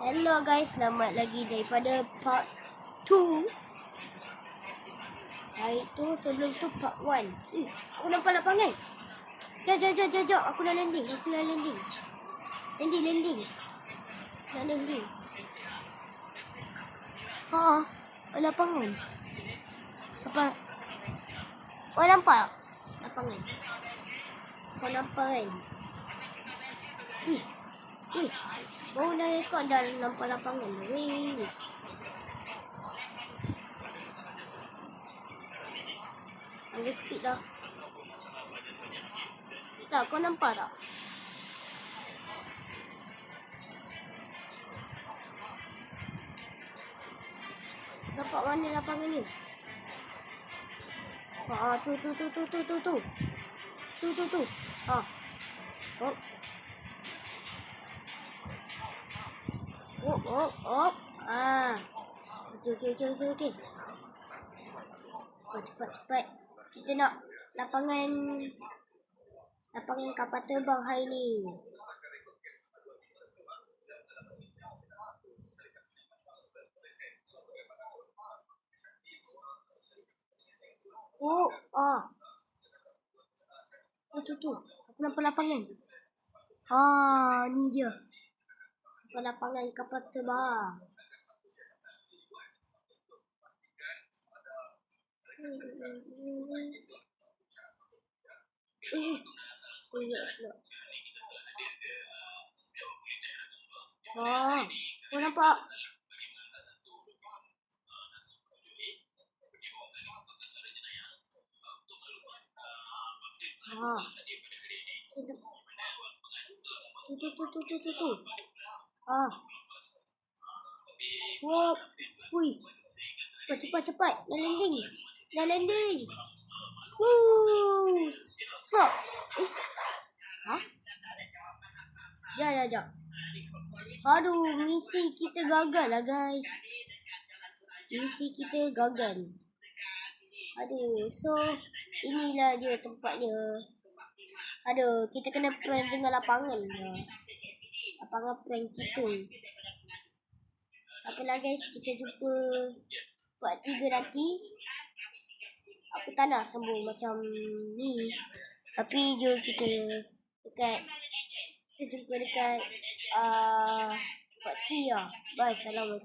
Hello guys, selamat lagi daripada part 2. Hari tu sebelum tu part 1. Aku nampak lapangan. Jom, aku nak landing. Landing. Nak landing. Lapangan. Apa? Kau nampak tak? Lapangan. Kau nampak kan? Baru dah rekod dah nampak lapangan. Ada speed dah. Tak, kau nampak tak? Nampak mana lapangan ni? Tu. Okey. Cepat. Kita nak lapangan kapal terbang hari ni. Tu. Aku nampak lapangan. Ni dia. Lapangan kapal terbang. Kau nampak? Tu. Cepat. Dah landing. Stop. Jap. Aduh, misi kita gagal lah guys. So inilah dia tempatnya. Kita kena plan dengan lapangan lah. Lapangan plan kita. Apalah guys, kita jumpa part 3 nanti. Aku tak nak sambung macam ni. Tapi jom kita jumpa dekat part 3 lah. Bye, assalamualaikum.